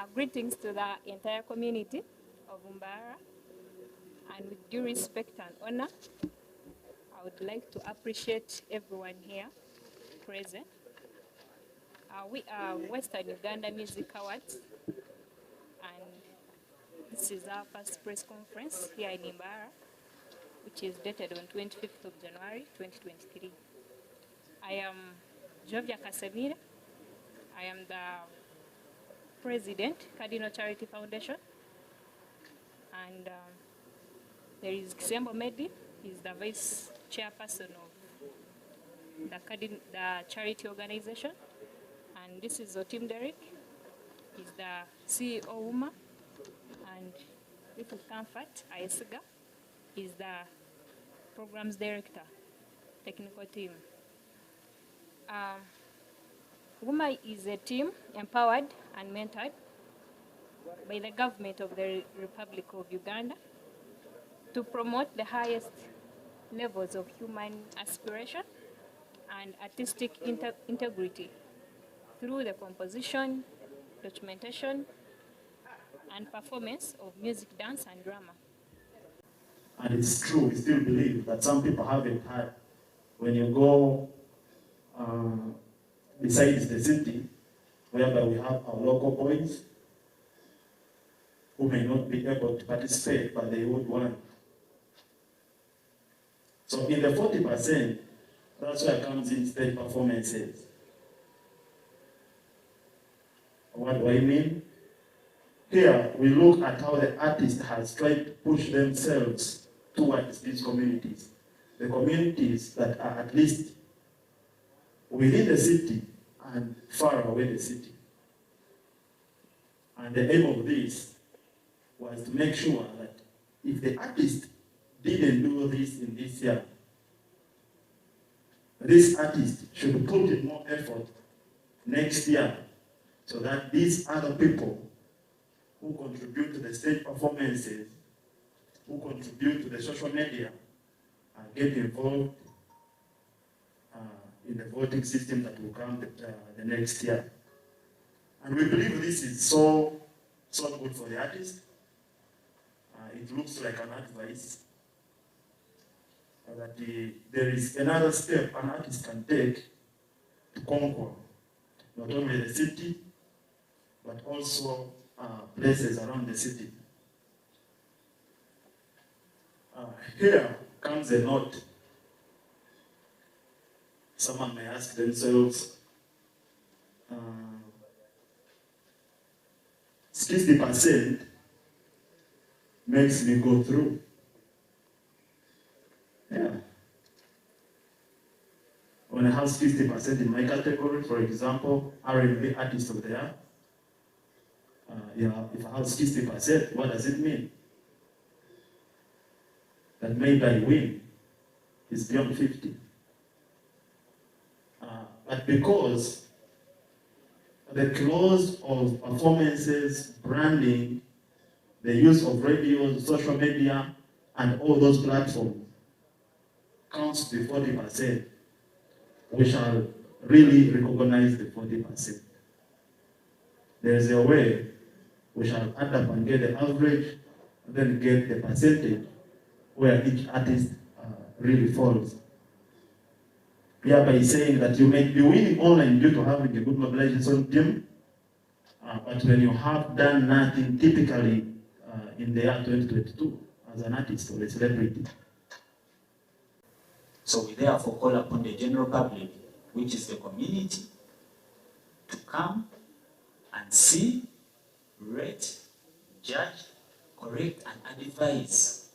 Greetings to the entire community of Mbarara, and with due respect and honor, I would like to appreciate everyone here present. We are Western Uganda Music Awards, and this is our first press conference here in Mbarara, which is dated on 25th of January 2023. I am Jovia Kasemira. I am the President, Cardinal Charity Foundation, and there is Kisembo Medi. He's the Vice Chairperson of the charity organization, and this is Otim Derek. He's the CEO of WUMA, and this is Comfort Aesiga. He's the Programs Director, Technical Team. WUMA is a team empowered and mentored by the government of the Republic of Uganda to promote the highest levels of human aspiration and artistic integrity through the composition, documentation, and performance of music, dance, and drama. And it's true, we still believe that some people haven't had. When you go besides the city, whereby we have our local boys who may not be able to participate, but they would want. So in the 40%, that's where comes in stage performances. What do I mean? Here, we look at how the artist has tried to push themselves towards these communities. The communities that are at least within the city and far away the city. And the aim of this was to make sure that if the artist didn't do this in this year, this artist should put in more effort next year so that these other people who contribute to the stage performances, who contribute to the social media, get involved in the voting system that will come the next year. And we believe this is so good for the artist. It looks like an advice that there is another step an artist can take to conquer not only the city, but also places around the city. Here comes a note. Someone may ask themselves, 60% makes me go through. Yeah. When I have 50% in my category, for example, R&B artist of the year, if I have 60%, what does it mean? That maybe I win is beyond 50. But because the close of performances, branding, the use of radio, social media, and all those platforms counts to 40%, we shall really recognize the 40%. There's a way we shall add up and get the average, and then get the percentage where each artist really falls. By saying that you may be winning online due to having a good mobilization team, but when you have done nothing typically in the year 2022 as an artist or a celebrity. So we therefore call upon the general public, which is the community, to come and see, rate, judge, correct, and advise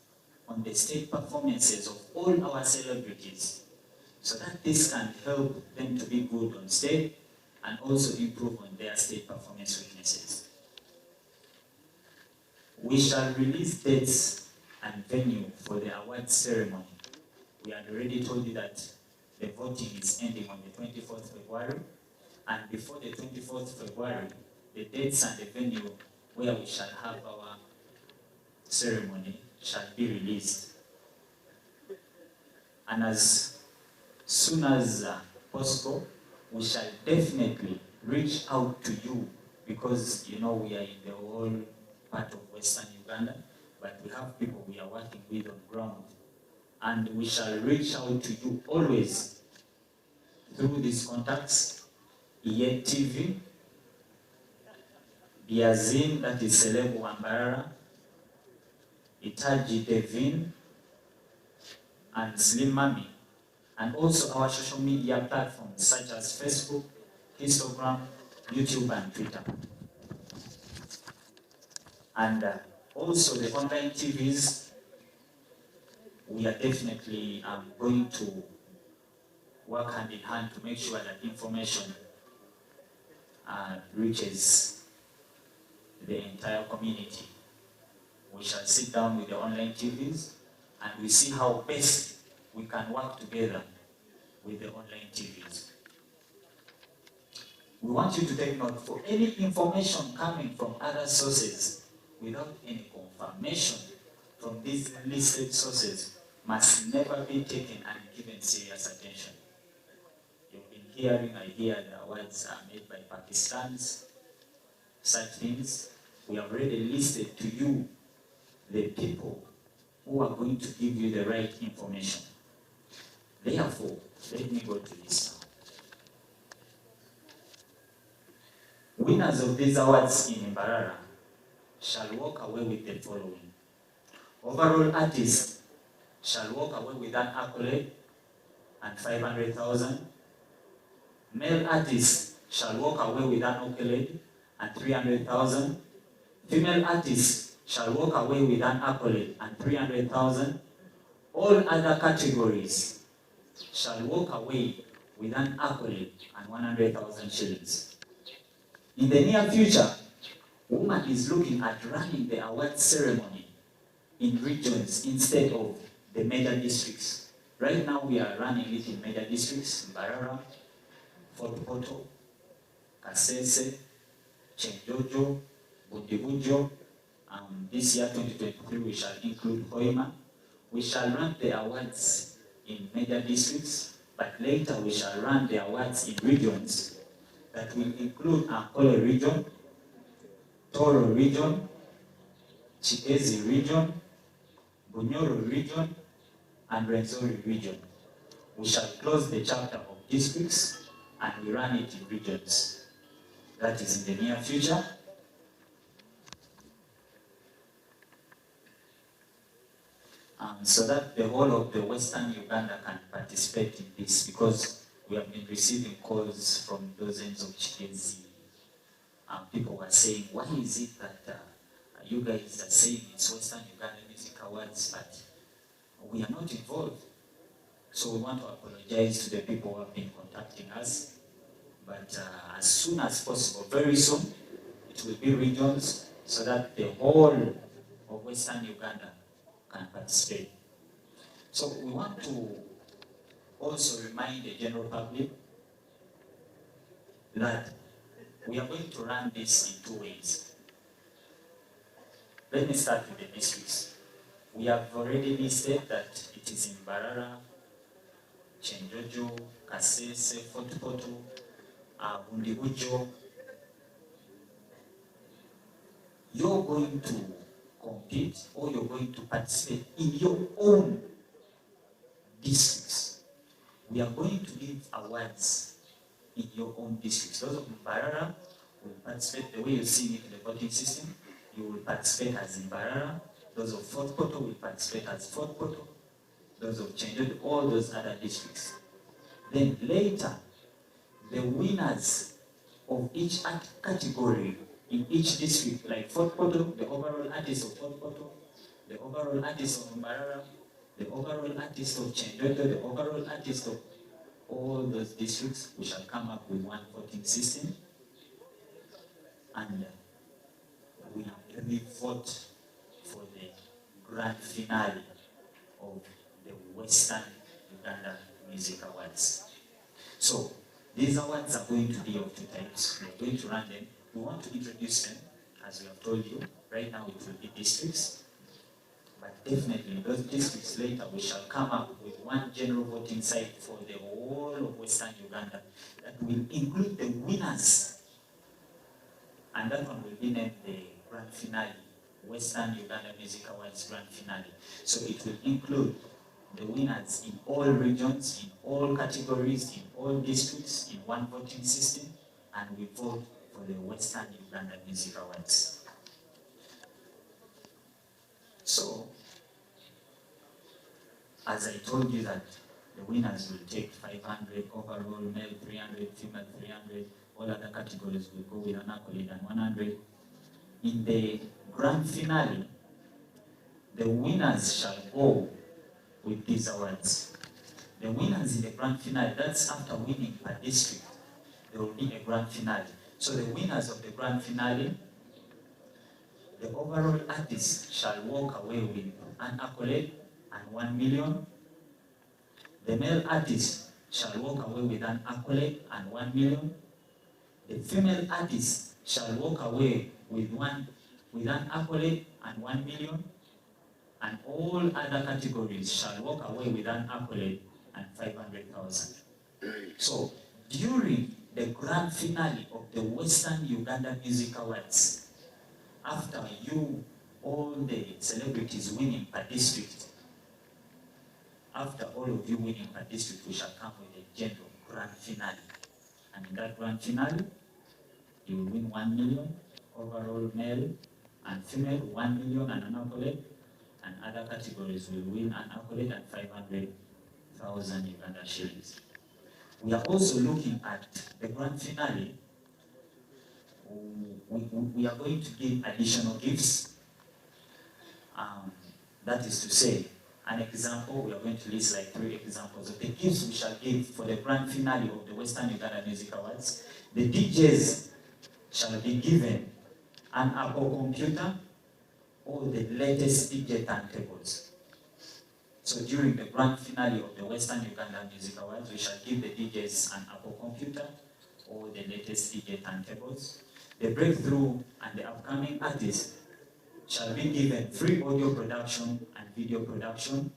on the stage performances of all our celebrities, so that this can help them to be good on stage and also improve on their stage performance weaknesses. We shall release dates and venue for the award ceremony. We had already told you that the voting is ending on the 24th February, and before the 24th February, the dates and the venue where we shall have our ceremony shall be released. And as soon as possible, we shall definitely reach out to you because you know we are in the whole part of Western Uganda, but we have people we are working with on ground. And we shall reach out to you always through these contacts, EA TV, Biazin, that is Celeb Mbarara, Itaji Devin, and Slim Mami, and also our social media platforms such as Facebook, Instagram, YouTube, and Twitter. And also the online TVs, we are definitely going to work hand in hand to make sure that information reaches the entire community. We shall sit down with the online TVs and we see how best we can work together with the online TVs. We want you to take note, for any information coming from other sources without any confirmation from these listed sources must never be taken and given serious attention. You've been hearing, I hear the awards are made by Pakistan's, such things. We have already listed to you the people who are going to give you the right information. Therefore, let me go to this now. Winners of these awards in Mbarara shall walk away with the following. Overall artist shall walk away with an accolade and 500,000. Male artist shall walk away with an accolade and 300,000. Female artist shall walk away with an accolade and 300,000. All other categories shall walk away with an accolade and 100,000 shillings. In the near future, WUMA is looking at running the award ceremony in regions instead of the major districts. Right now we are running it in major districts: Mbarara, Fort Portal, Kasese, Chenjojo, Bundibujo. This year, 2023, we shall include Hoima. We shall run the awards in major districts, but later we shall run the awards in regions that will include Ankole region, Toro region, Chikezi region, Bunyoro region, and Renzori region. We shall close the chapter of districts and we run it in regions. That is in the near future. So that the whole of the Western Uganda can participate in this, because we have been receiving calls from dozens of Chikezi. People were saying, why is it that you guys are saying it's Western Uganda Music Awards, but we are not involved? So we want to apologize to the people who have been contacting us. But as soon as possible, very soon, it will be regions so that the whole of Western Uganda can participate. So we want to also remind the general public that we are going to run this in 2 ways. Let me start with the districts. We have already listed that it is in Mbarara, Chenjojo, Kasese, Fort Portal, Bundibujo. You're going to compete or you're going to participate in your own districts. We are going to give awards in your own districts. Those of Mbarara will participate the way you see it in the voting system. You will participate as Mbarara. Those of Fort Portal will participate as Fort Portal. Those of Chenjojo, all those other districts. Then later, the winners of each category in each district, like Fort Portal, the overall artist of Fort Portal, the overall artist of Mbarara, the overall artist of Chenjojo, the overall artist of all those districts, we shall come up with one voting system, and we vote for the grand finale of the Western Uganda Music Awards. So these awards are going to be of 2 types. We are going to run them. We want to introduce them, as we have told you. Right now it will be districts, but definitely in those districts later we shall come up with one general voting site for the whole of Western Uganda that will include the winners and that one will be named the grand finale, Western Uganda Music Awards grand finale. So it will include the winners in all regions, in all categories, in all districts, in one voting system, and we vote for the Western Uganda Music Awards. So, as I told you that the winners will take 500 overall, male 300, female 300, all other categories will go with an accolade and 100. In the grand finale, the winners shall go with these awards. The winners in the grand finale, that's after winning per district, there will be a grand finale. So the winners of the grand finale, the overall artist shall walk away with an accolade and 1 million. The male artist shall walk away with an accolade and 1 million. The female artist shall walk away with an accolade and 1 million. And all other categories shall walk away with an accolade and 500,000. So during the grand finale of the Western Uganda Music Awards, after all the celebrities winning per district, after all of you winning per district, we shall come with a general grand finale. And in that grand finale, you will win 1 million, overall male and female, 1 million and an accolade, and other categories will win an accolade and 500,000 Uganda shillings. We are also looking at the grand finale. We are going to give additional gifts. That is to say, an example, we are going to list like 3 examples of the gifts we shall give for the grand finale of the Western Uganda Music Awards. The DJs shall be given an Apple computer or the latest DJ turntables. So during the grand finale of the Western Uganda Music Awards, we shall give the DJs an Apple computer or the latest DJ turntables. The breakthrough and the upcoming artists shall be given free audio production and video production.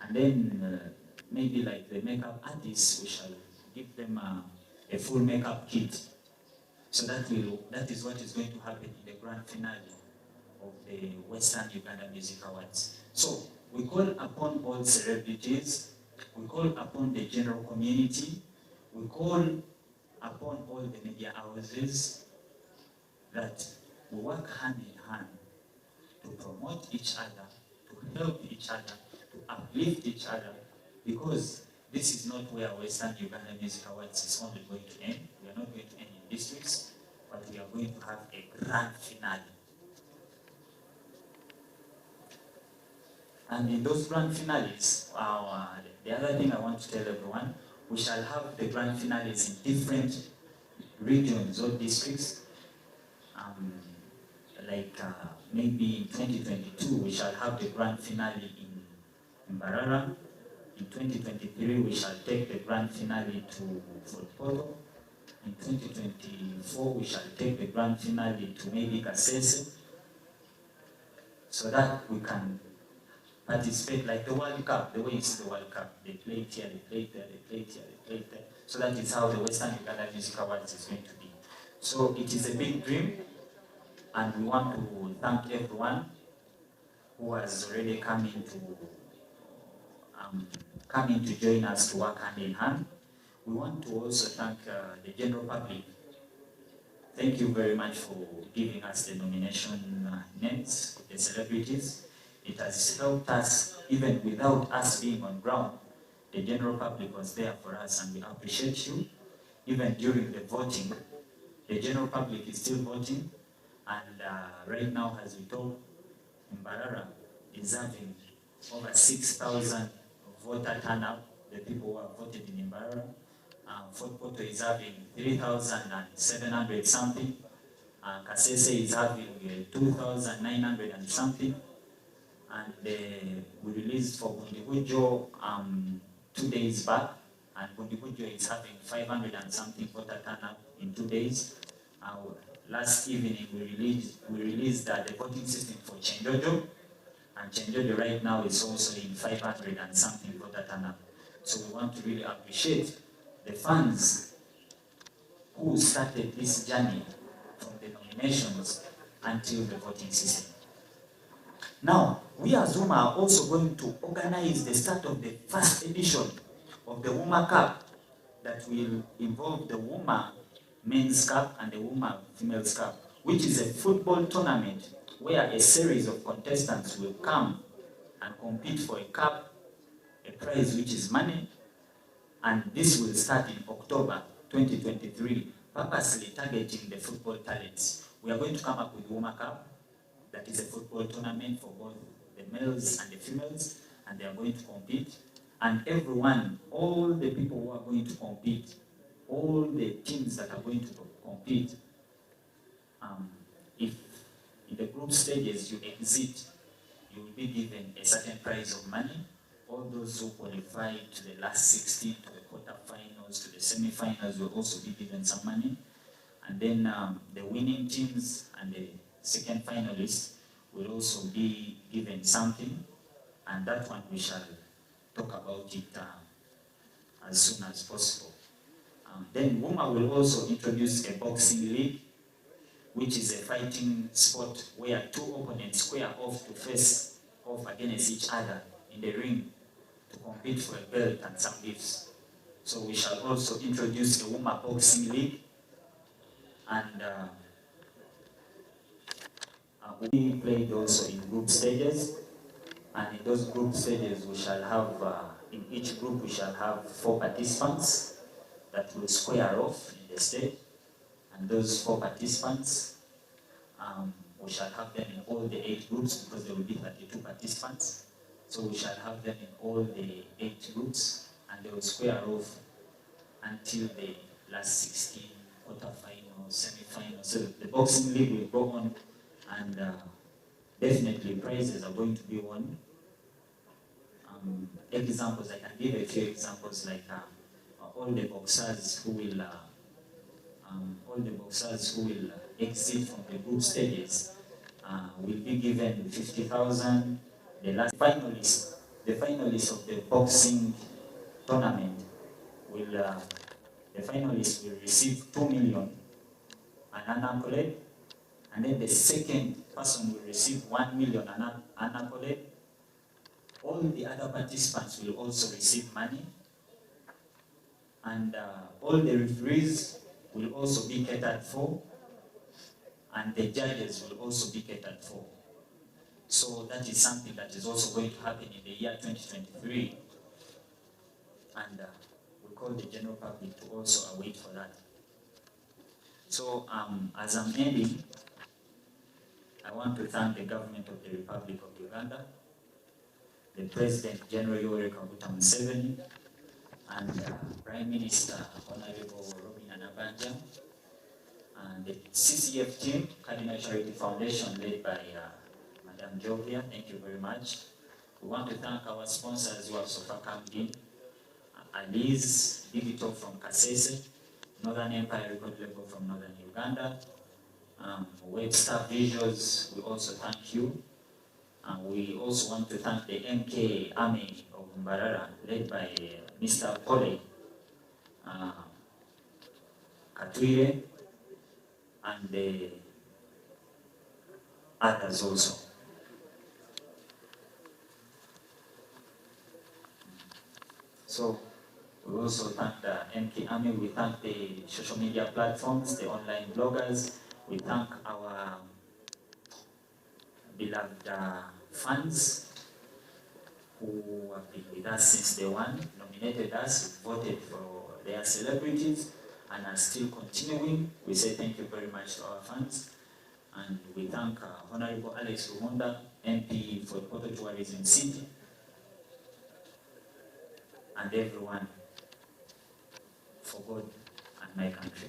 And then maybe like the makeup artists, we shall give them a full makeup kit. So that is what is going to happen in the grand finale of the Western Uganda Music Awards. So we call upon all celebrities, we call upon the general community, we call upon all the media houses that we work hand in hand to promote each other, to help each other, to uplift each other, because this is not where Western Uganda Music Awards is only going to end. We are not going to end in districts, but we are going to have a grand finale. And in those grand finales, the other thing I want to tell everyone, we shall have the grand finales in different regions or districts. Maybe in 2022, we shall have the grand finale in Mbarara. In 2023, we shall take the grand finale to Fort Portal. In 2024, we shall take the grand finale to maybe Kasese, so that we can participate like the World Cup, the way you see the World Cup. They play it here, they play it there, they play it here, they play it there. So that is how the Western Uganda Music Awards is going to be. So it is a big dream, and we want to thank everyone who has already come in to join us to work hand in hand. We want to also thank the general public. Thank you very much for giving us the nomination names, the celebrities. It has helped us, even without us being on ground. The general public was there for us, and we appreciate you. Even during the voting, the general public is still voting, and right now, as we talk, Mbarara is having over 6,000 voter turnout, the people who have voted in Mbarara. Fort Portal is having 3,700 something. Kasese is having 2,900 and something. And we released for Bundigujo 2 days back, and Bundigujo is having 500 and something voter turnout in 2 days. Last evening we released the voting system for Chenjojo, and Chenjojo right now is also in 500 and something voter turnout. So we want to really appreciate the fans who started this journey from the nominations until the voting system. Now, we as WUMA are also going to organize the start of the first edition of the WUMA Cup that will involve the WUMA Men's Cup and the WUMA Females Cup, which is a football tournament where a series of contestants will come and compete for a cup, a prize which is money, and this will start in October 2023, purposely targeting the football talents. We are going to come up with WUMA Cup, that is a football tournament for both the males and the females, and they are going to compete. And everyone, all the people who are going to compete, all the teams that are going to compete, if in the group stages you exit, you will be given a certain prize of money. All those who qualify to the last 16, to the quarterfinals, to the semi-finals will also be given some money. And then the winning teams and the second finalists will also be given something, and that one we shall talk about it as soon as possible. Then WUMA will also introduce a boxing league, which is a fighting sport where two opponents square off to face off against each other in the ring to compete for a belt and some gifts. So we shall also introduce a WUMA boxing league, and we played also in group stages, and in those group stages we shall have, in each group we shall have 4 participants that will square off in the stage, and those 4 participants, we shall have them in all the 8 groups because there will be 32 participants. So we shall have them in all the 8 groups, and they will square off until the last 16, quarterfinals, semi-finals. So the boxing league will go on, and definitely prizes are going to be won. Examples, I can give a few examples, like all the boxers who will exit from the group stages will be given 50,000. The finalists of the boxing tournament will receive 2 million and an accolade, and then the second person will receive 1 million and an accolade. All the other participants will also receive money, and all the referees will also be catered for, and the judges will also be catered for. So that is something that is also going to happen in the year 2023, and we call the general public to also await for that. So as I'm ending, I want to thank the government of the Republic of Uganda, the President General Yoweri Kaguta Museveni, and Prime Minister Honorable Robin Anabanja, and the CCF team, Cardinal Charity Foundation, led by Madam Jovia. Thank you very much. We want to thank our sponsors who have so far come in. Ali's Digital from Kasese, Northern Empire Record Label from Northern Uganda, Webster Visuals, we also thank you. We also want to thank the MK Army of Mbarara, led by Mr. Pole Katwire, and the others also. So we also thank the MK Army, we thank the social media platforms, the online bloggers, we thank our beloved fans who have been with us since day one, nominated us, voted for their celebrities, and are still continuing. We say thank you very much to our fans, and we thank Honorable Alex Rumonda, MP for Photo Tourism City, and everyone for God and my country.